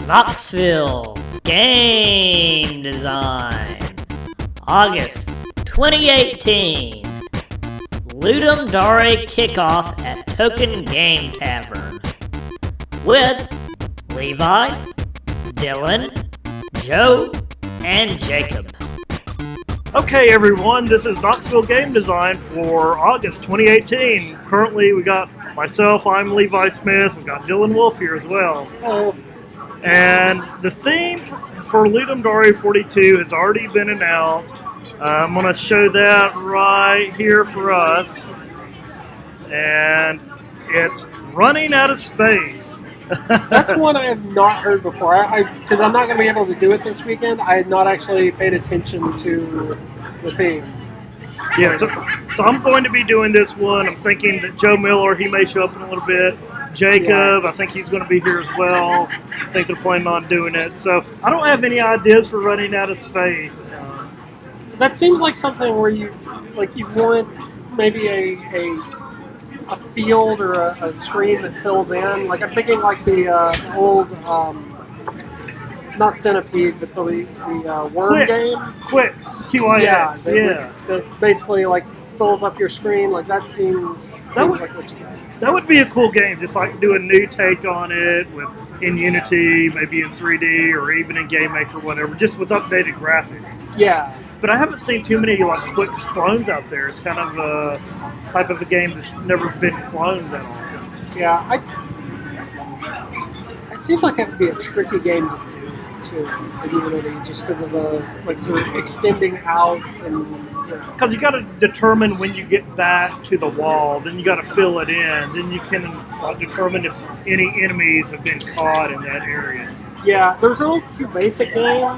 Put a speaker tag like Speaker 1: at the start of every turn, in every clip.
Speaker 1: Knoxville Game Design, August 2018. Ludum Dare Kickoff at Token Game Tavern with Levi, Dylan, Joe, and Jacob.
Speaker 2: Okay, everyone, this is Knoxville Game Design for August 2018. Currently, we got myself, I'm Levi Smith. We got Dylan Wolf here as well.
Speaker 3: Hello.
Speaker 2: And the theme for Ludum Dare 42 has already been announced. I'm going to show that right here for us. And it's running out of space.
Speaker 3: That's one I have not heard before. Because I'm not going to be able to do it this weekend. I had not actually paid attention to the theme.
Speaker 2: Yeah, so I'm going to be doing this one. I'm thinking that Joe Miller, he may show up in a little bit. Jacob, I think he's going to be here as well. I think they're planning on doing it. So I don't have any ideas for running out of space.
Speaker 3: That seems like something where you want maybe a field or a screen that fills in. Like I'm thinking like the old, not Centipede, but the worm game.
Speaker 2: Quicks, QIX,
Speaker 3: that basically like fills up your screen. Like that seems like what you got.
Speaker 2: That would be a cool game, just like do a new take on it in Unity, maybe in 3D or even in GameMaker or whatever, just with updated graphics.
Speaker 3: Yeah.
Speaker 2: But I haven't seen too many like Quicks clones out there. It's kind of a type of a game that's never been cloned that often.
Speaker 3: Yeah, it seems like that would be a tricky game to do in Unity, just because of the extending out and.
Speaker 2: Because you got to determine when you get back to the wall, then you got to fill it in, then you can determine if any enemies have been caught in that area.
Speaker 3: Yeah, there was an old QBasic game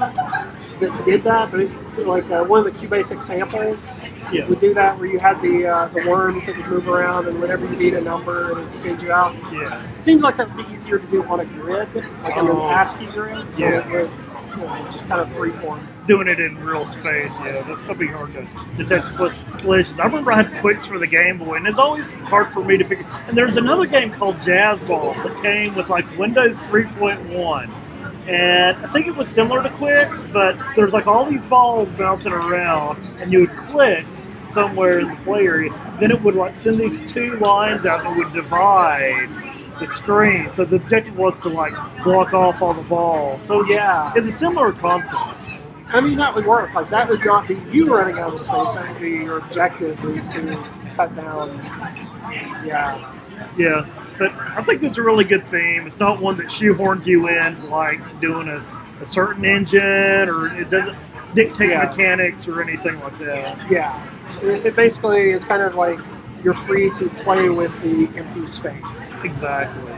Speaker 3: that did that, but one of the QBasic samples would do that, where you had the worms that would move around, and whenever you beat a number, it would stage you out.
Speaker 2: Yeah.
Speaker 3: It seems like that would be easier to do on a grid, like on an ASCII grid.
Speaker 2: Yeah.
Speaker 3: Just kind of freeform.
Speaker 2: Doing it in real space, that's going to be hard to detect collisions. I remember I had Quicks for the Game Boy, and it's always hard for me to figure. And there's another game called Jazz Ball that came with Windows 3.1. And I think it was similar to Quicks, but there's all these balls bouncing around, and you would click somewhere in the play area. Then it would send these two lines out that would divide the screen. So the objective was to block off all the balls. So it's a similar concept.
Speaker 3: I mean, that would work. That would not be you running out of space. That would be your objective, is to cut down.
Speaker 2: Yeah, but I think it's a really good theme. It's not one that shoehorns you in doing a certain engine, or it doesn't dictate mechanics or anything like that.
Speaker 3: Yeah, it basically is kind of like you're free to play with the empty space.
Speaker 2: Exactly.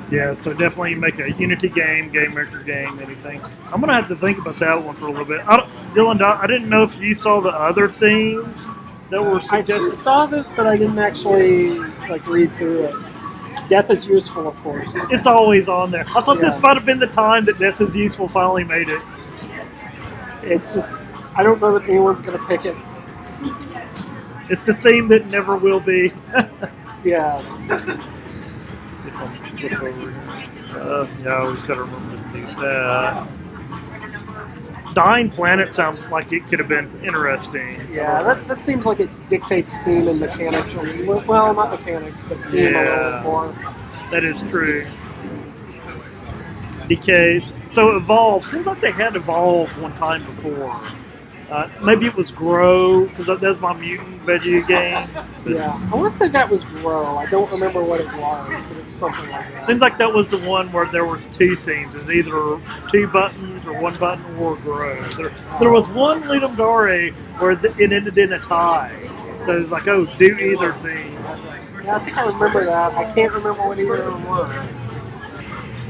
Speaker 2: Yeah, so definitely make a Unity game, GameMaker game, anything. I'm going to have to think about that one for a little bit. Dylan, I didn't know if you saw the other themes that were suggested.
Speaker 3: I saw this, but I didn't actually read through it. Death is Useful, of course.
Speaker 2: It's always on there. I thought this might have been the time that Death is Useful finally made it.
Speaker 3: It's just, I don't know that anyone's going to pick it.
Speaker 2: It's the theme that never will be.
Speaker 3: Yeah.
Speaker 2: Let's see if I can flip over here. I always got to remember to do that. Dying Planet sounds like it could have been interesting.
Speaker 3: Yeah, that seems like it dictates theme and mechanics. Well, not mechanics, but theme a little more.
Speaker 2: That is true. DK. So Evolve, seems like they had Evolve one time before. Maybe it was Grow, because that's my mutant veggie game.
Speaker 3: Yeah, I want to say that was Grow. I don't remember what it was, but it was something like that.
Speaker 2: Seems like that was the one where there was two themes. It was either 2 buttons or 1 button or Grow. There was one Ludum Dare where it ended in a tie. So it was do either theme.
Speaker 3: Yeah, I think I remember that. I can't remember what either of them were.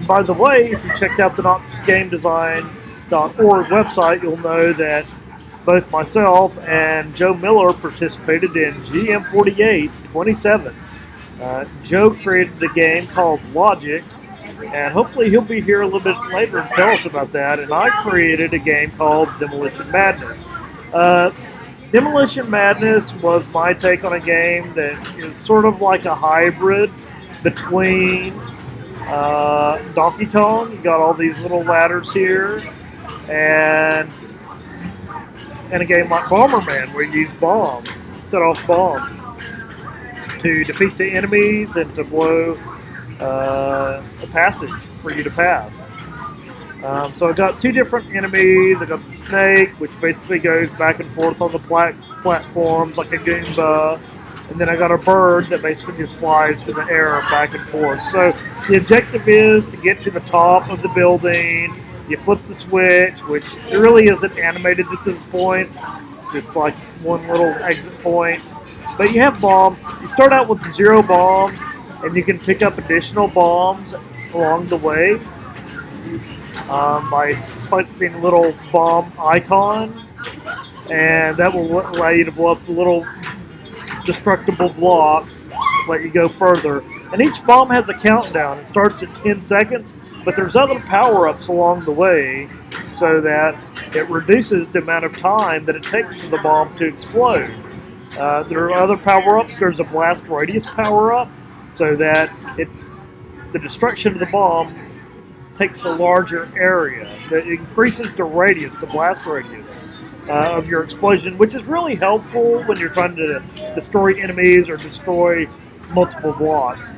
Speaker 2: By the way, if you checked out the knoxgamedesign.org website, you'll know that both myself and Joe Miller participated in GM48 27. Joe created a game called Logic, and hopefully he'll be here a little bit later and tell us about that. And I created a game called Demolition Madness. Demolition Madness was my take on a game that is sort of like a hybrid between Donkey Kong, you got all these little ladders here, and in a game like Bomberman, where you use bombs, set off bombs to defeat the enemies and to blow a passage for you to pass. So I got two different enemies. I got the snake, which basically goes back and forth on the platforms like a Goomba. And then I got a bird that basically just flies through the air back and forth. So the objective is to get to the top of the building. You flip the switch, which it really isn't animated at this point, just like one little exit point. But you have bombs. You start out with 0 bombs, and you can pick up additional bombs along the way by clicking a little bomb icon, and that will allow you to blow up the little destructible blocks, let you go further. And each bomb has a countdown. It starts at 10 seconds, but there's other power-ups along the way so that it reduces the amount of time that it takes for the bomb to explode. There are other power-ups. There's a blast radius power-up so that the destruction of the bomb takes a larger area. That increases the radius, the blast radius of your explosion, which is really helpful when you're trying to destroy enemies or destroy multiple blocks.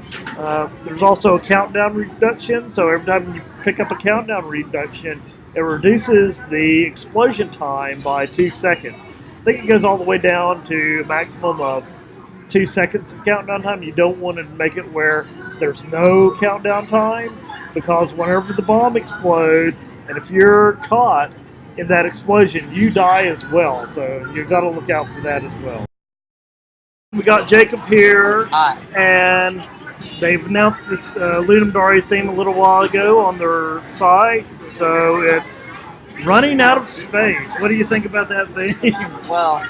Speaker 2: There's also a countdown reduction, so every time you pick up a countdown reduction, it reduces the explosion time by 2 seconds. I think it goes all the way down to a maximum of 2 seconds of countdown time. You don't want to make it where there's no countdown time, because whenever the bomb explodes, and if you're caught in that explosion, you die as well. So you've got to look out for that as well. We got Jacob here, and they've announced the Ludum Dare theme a little while ago on their site. So it's running out of space. What do you think about that theme?
Speaker 4: Well,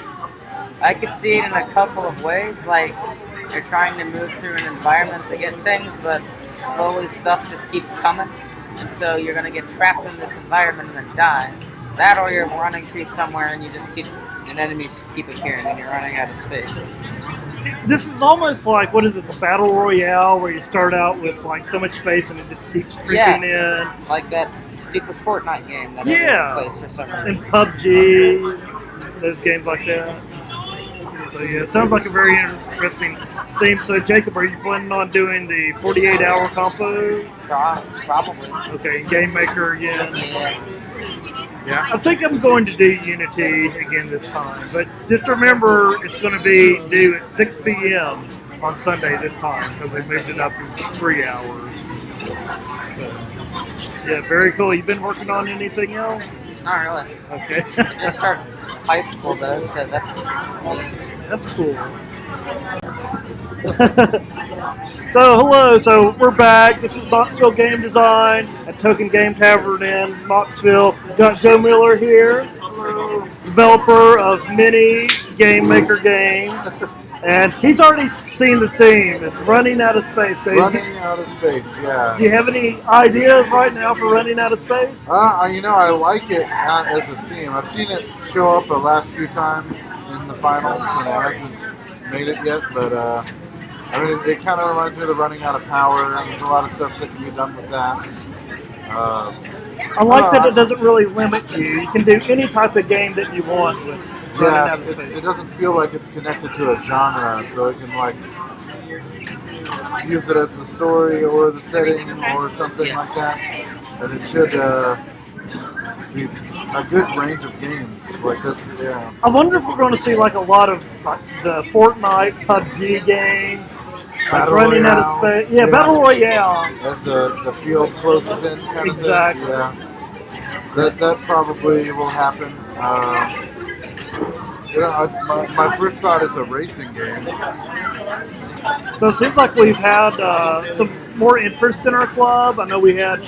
Speaker 4: I could see it in a couple of ways. Like, you're trying to move through an environment to get things, but slowly stuff just keeps coming. And so you're going to get trapped in this environment and then die. That, or you're running through somewhere and you just keep, and enemies keep appearing and you're running out of space.
Speaker 2: This is almost like, what is it, the Battle Royale, where you start out with like so much space and it just keeps creeping in.
Speaker 4: Like that stupid Fortnite game that everyone plays for some reason.
Speaker 2: And PUBG, those games like that. So yeah, it sounds like a very interesting theme. So Jacob, are you planning on doing the 48-hour compo?
Speaker 4: Probably.
Speaker 2: Okay, Game Maker again.
Speaker 4: Yeah.
Speaker 2: Yeah, I think I'm going to do Unity again this time. But just remember, it's going to be due at 6 p.m. on Sunday this time, because they moved it up to 3 hours. So, yeah, very cool. You been working on anything else?
Speaker 4: Not really.
Speaker 2: Okay.
Speaker 4: I just started high school though, so
Speaker 2: That's cool. So hello, so we're back. This is Knoxville Game Design at Token Game Tavern in Knoxville. Got Joe Miller here, developer of many Game Maker games, and he's already seen the theme. It's running out of space, Dave.
Speaker 5: Running out of space, yeah.
Speaker 2: Do you have any ideas right now for running out of space?
Speaker 5: I like it as a theme. I've seen it show up the last few times in the finals, and it hasn't made it yet, but it kind of reminds me of the running out of power, and there's a lot of stuff that can be done with that.
Speaker 2: I like that it doesn't really limit you. You can do any type of game that you want with running out of space.
Speaker 5: It doesn't feel like it's connected to a genre, so it can like use it as the story or the setting or something like that. And it should be a good range of games like this. Yeah.
Speaker 2: I wonder if we're going to see like a lot of like the Fortnite, PUBG games. Running out of space. Yeah, Battle Royale.
Speaker 5: As the field closes in, kind of thing. Yeah. That probably will happen. My first thought is a racing game.
Speaker 2: So it seems like we've had some more interest in our club. I know we had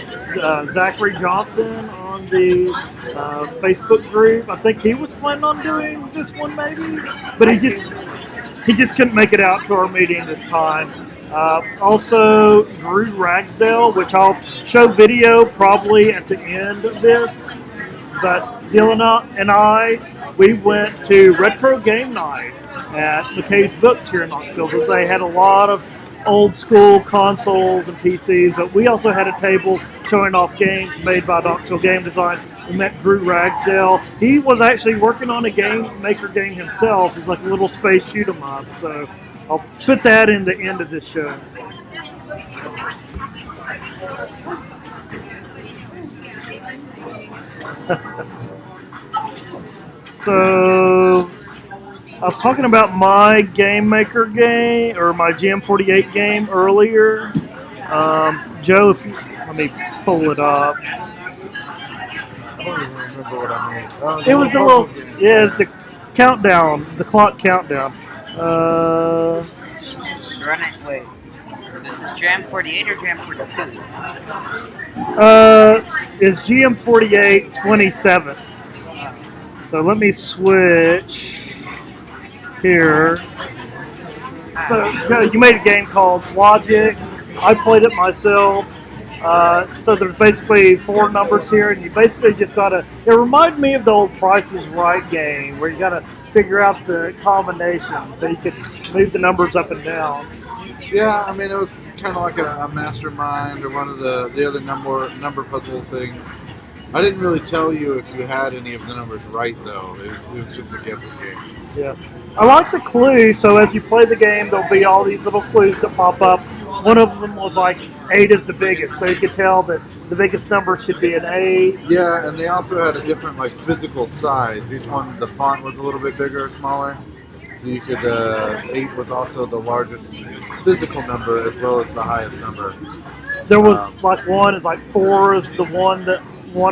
Speaker 2: Zachary Johnson on the Facebook group. I think he was planning on doing this one maybe, but he just couldn't make it out to our meeting this time. Also, Drew Ragsdale, which I'll show video probably at the end of this. But Dylan and I, we went to Retro Game Night at McKay Books here in Knoxville. They had a lot of old school consoles and PCs, but we also had a table showing off games made by Knoxville Game Design. We met Drew Ragsdale. He was actually working on a game maker game himself. It's like a little space shoot 'em up. So I'll put that in the end of this show. So I was talking about my game maker game or my GM48 game earlier. Joe, if you, let me pull it up.
Speaker 5: I don't even remember what I made. Oh,
Speaker 2: It was the little, yeah, it's the countdown, the clock countdown.
Speaker 4: Run it. Wait. This is Jam 48 or Jam 42?
Speaker 2: Is GM48 27th. So let me switch here. So Joe, you made a game called Logic. I played it myself. So there's basically 4 numbers here, and you basically just gotta. It reminded me of the old Price is Right game, where you gotta figure out the combination so you could move the numbers up and down.
Speaker 5: Yeah, I mean, it was kind of like a mastermind or one of the other number puzzle things. I didn't really tell you if you had any of the numbers right, though. It was just a guessing game.
Speaker 2: Yeah, I like the clue. So as you play the game, there'll be all these little clues that pop up. One of them was like 8 is the biggest, so you could tell that the biggest number should be an 8.
Speaker 5: Yeah, and they also had a different like physical size. Each one, the font was a little bit bigger or smaller. So you could 8 was also the largest physical number as well as the highest number.
Speaker 2: There was like 1 is like 4 is the one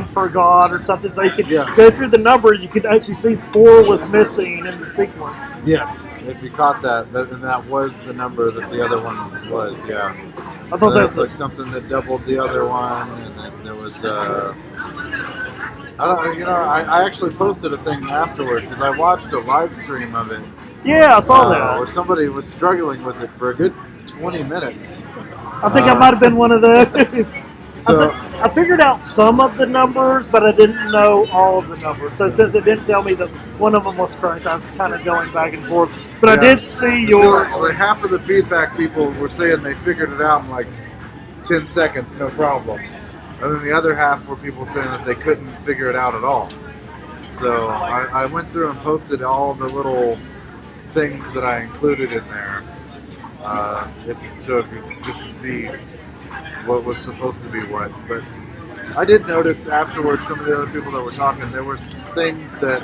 Speaker 2: for God or something. So you could
Speaker 5: Yeah.
Speaker 2: go through the number, you could actually see 4 was missing in the sequence.
Speaker 5: Yes, if you caught that, and that was the number that the other one was. Yeah,
Speaker 2: I thought
Speaker 5: that's
Speaker 2: that was
Speaker 5: like something that doubled the other one, and then there was. I don't. You know, I actually posted a thing afterwards because I watched a live stream of it.
Speaker 2: yeah, I saw that.
Speaker 5: Where somebody was struggling with it for a good 20 minutes.
Speaker 2: I think I might have been one of those.
Speaker 5: So
Speaker 2: I figured out some of the numbers, but I didn't know all of the numbers. So since it didn't tell me that one of them was correct, I was kind of going back and forth. But I
Speaker 5: Yeah.
Speaker 2: did see your.
Speaker 5: like half of the feedback people were saying they figured it out in like 10 seconds, no problem. And then the other half were people saying that they couldn't figure it out at all. So I went through and posted all the little things that I included in there. If you just to see what was supposed to be what. But I did notice afterwards some of the other people that were talking, there were things that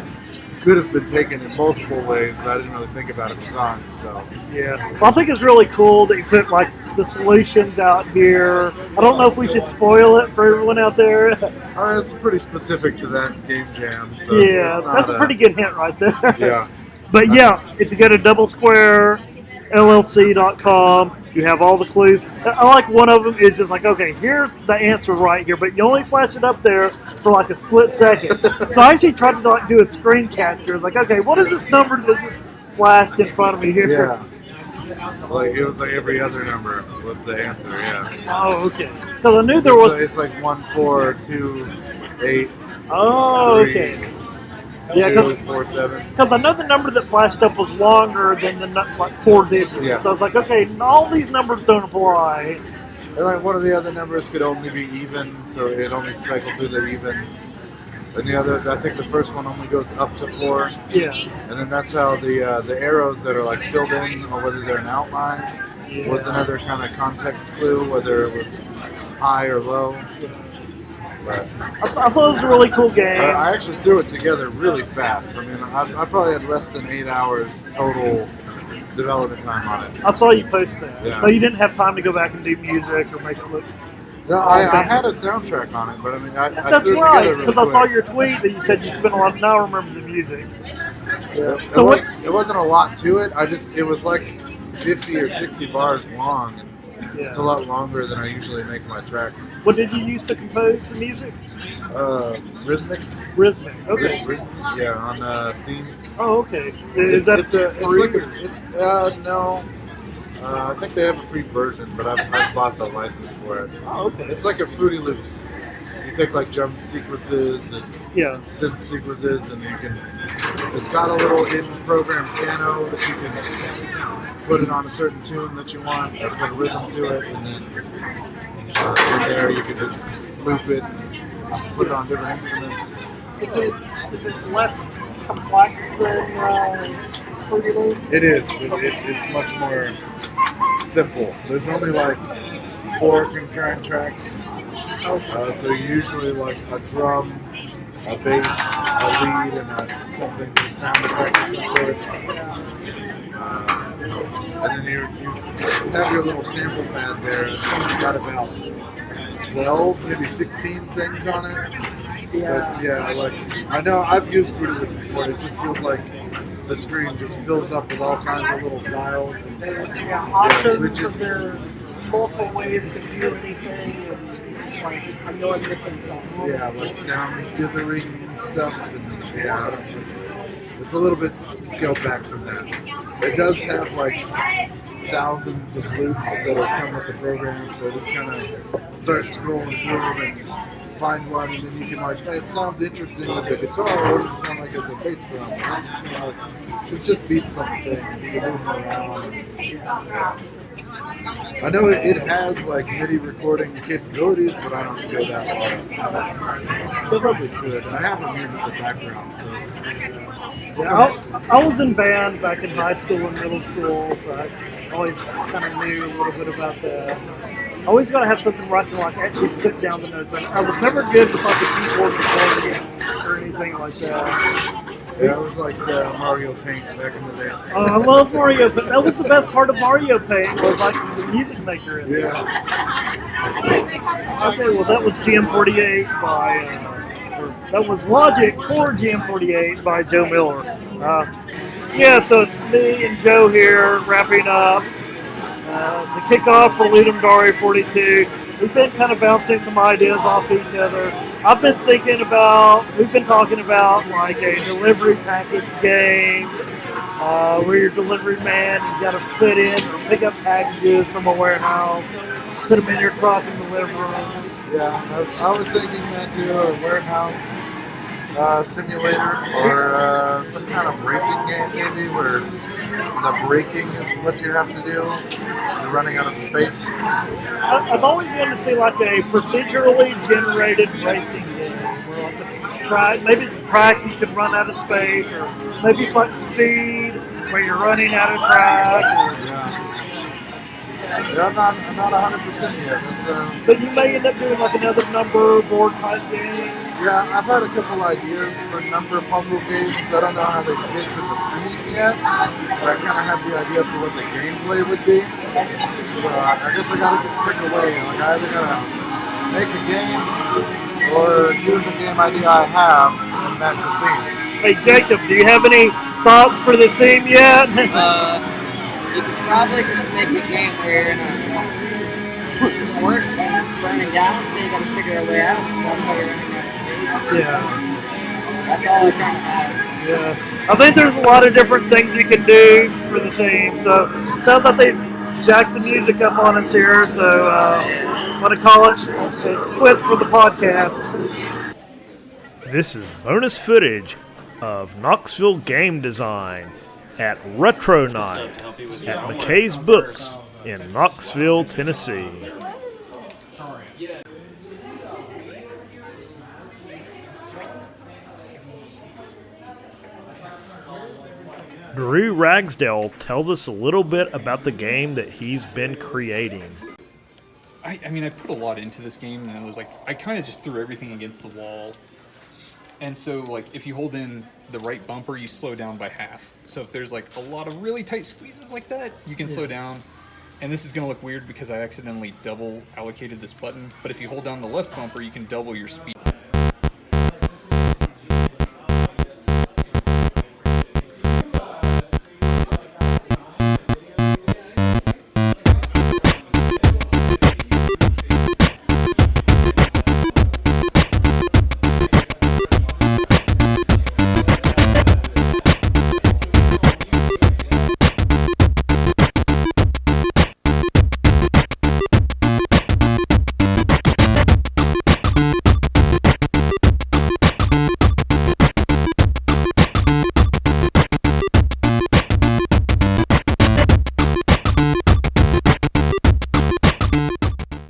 Speaker 5: could have been taken in multiple ways that I didn't really think about at the time. So
Speaker 2: Yeah. Well, I think it's really cool that you put like the solutions out here. I don't know if we should spoil it for everyone out there.
Speaker 5: it's pretty specific to that game jam. So
Speaker 2: Yeah,
Speaker 5: it's not
Speaker 2: that's a pretty good hint right there.
Speaker 5: Yeah.
Speaker 2: But yeah, if you go to doublesquarellc.com, you have all the clues. I like one of them is just like, okay, here's the answer right here, but you only flash it up there for like a split second. So I actually tried to like do a screen capture. Like, okay, what is this number that just flashed in front of me here?
Speaker 5: Yeah. Like it was like every other number was the answer. Yeah.
Speaker 2: Oh, okay. Because I knew there was.
Speaker 5: It's like 1, 4, 2, 8.
Speaker 2: Oh,
Speaker 5: 3,
Speaker 2: okay. Yeah,
Speaker 5: 2, 4, 7.
Speaker 2: because I know the number that flashed up was longer than the like 4 digits.
Speaker 5: Yeah.
Speaker 2: So I was like, okay, all these numbers don't apply.
Speaker 5: And like one of the other numbers could only be even, so it only cycled through the evens. And the other, I think the first one only goes up to 4.
Speaker 2: Yeah.
Speaker 5: And then that's how the arrows that are like filled in, or whether they're an outline, was another kind of context clue, whether it was high or low. But
Speaker 2: I thought it was a really cool game.
Speaker 5: I actually threw it together really fast. I mean, I probably had less than 8 hours total development time on it.
Speaker 2: I saw you post that.
Speaker 5: Yeah.
Speaker 2: So you didn't have time to go back and do music or make it look.
Speaker 5: No, I had a soundtrack on it, but I mean, I
Speaker 2: That's
Speaker 5: threw it
Speaker 2: right,
Speaker 5: together
Speaker 2: because
Speaker 5: really
Speaker 2: I saw
Speaker 5: quick.
Speaker 2: your tweet that you said you spent a lot. Now I remember the music.
Speaker 5: Yeah.
Speaker 2: So
Speaker 5: It wasn't a lot to it. It was like 50 or 60 bars long.
Speaker 2: Yeah.
Speaker 5: It's a lot longer than I usually make my tracks.
Speaker 2: What did you use to compose the music?
Speaker 5: Rhythmic.
Speaker 2: Rhythmic. Okay.
Speaker 5: Yeah, on Steam.
Speaker 2: Oh, okay. Is that free?
Speaker 5: No. I think they have a free version, but I've bought the license for it.
Speaker 2: Oh, okay.
Speaker 5: It's like a Fruity Loops. You take like jump sequences and
Speaker 2: Yeah.
Speaker 5: synth sequences, and you can. It's got a little in-program piano that you can put it on a certain tune that you want, or put a rhythm to it, and then from there you can just loop it, put it on different instruments.
Speaker 3: Is it less complex than Fruity Loops?
Speaker 5: It is. It's much more simple. There's only like 4 concurrent tracks. So usually like a drum, a bass, a lead, and a sound effect of some sort. And then you have your little sample pad there. It's only got about 12, maybe 16 things on it. So like I know I've used Fruity Loops before. It just feels like the screen just fills up with all kinds of little dials and
Speaker 3: options. There are multiple ways to do anything. It's like I know I'm missing something.
Speaker 5: Yeah, like sound dithering stuff. And it's a little bit scaled back from that. It does have like thousands of loops that'll come with the program, so just kind of start scrolling through them and find one, and then you can like, hey, it sounds interesting as a guitar, or does it sound like it's a bass drum? It's just beats on the thing. You can move them around. I know it has like MIDI recording capabilities, but I don't go that far. It probably could. I have a music in the background, so it's...
Speaker 2: I was in band back in high school and middle school, so I always kind of knew a little bit about that. I always got to have something where I can like actually put down the notes. I was never good with like the keyboard recording or anything like that.
Speaker 5: Yeah, it was like Mario Paint back in the day.
Speaker 2: I love Mario Paint. That was the best part of Mario Paint, was like the music maker in there.
Speaker 5: Yeah.
Speaker 2: Okay, well that was GM48 by, that was Logic for GM48 by Joe Miller. So it's me and Joe here wrapping up the kickoff for Ludum Dare 42. We've been kind of bouncing some ideas off each other. We've been talking about like a delivery package game where your delivery man, you got to put in or pick up packages from a warehouse, put them in your truck and deliver them.
Speaker 5: Yeah, I was thinking that too, a warehouse simulator or some kind of racing game maybe where the braking is what you have to do. You're running out of space.
Speaker 2: I've always wanted to see like a procedurally generated racing game where like maybe the track you can run out of space, or maybe it's like Speed where you're running out of track.
Speaker 5: Yeah, I'm not 100% yet.
Speaker 2: But you may end up doing like another number board type game.
Speaker 5: Yeah, I've had a couple ideas for number puzzle games. I don't know how they fit to the theme yet, but I kind of have the idea for what the gameplay would be. So I guess I gotta just pick a way. Like I either gotta make a game or use a game idea I have and match the theme.
Speaker 2: Hey Jacob, do you have any thoughts for the theme yet?
Speaker 4: You could probably just make a game where you're in a forest and it's burning down, so you gotta figure a way out, so that's how you're running out of space.
Speaker 2: Yeah.
Speaker 4: That's all I kind of have.
Speaker 2: Yeah. I think there's a lot of different things you can do for the theme, so it sounds like they jacked the music up on us here, so I'm going to call it quits for the podcast. This is bonus footage of Knoxville game design at Retro Night at McKay's Books in Knoxville, Tennessee. Drew Ragsdale tells us a little bit about the game that he's been creating.
Speaker 6: I mean, I put a lot into this game, and I kind of just threw everything against the wall. And so, like, if you hold in the right bumper, you slow down by half. So if there's, like, a lot of really tight squeezes like that, you can slow down. And this is going to look weird because I accidentally double allocated this button. But if you hold down the left bumper, you can double your speed.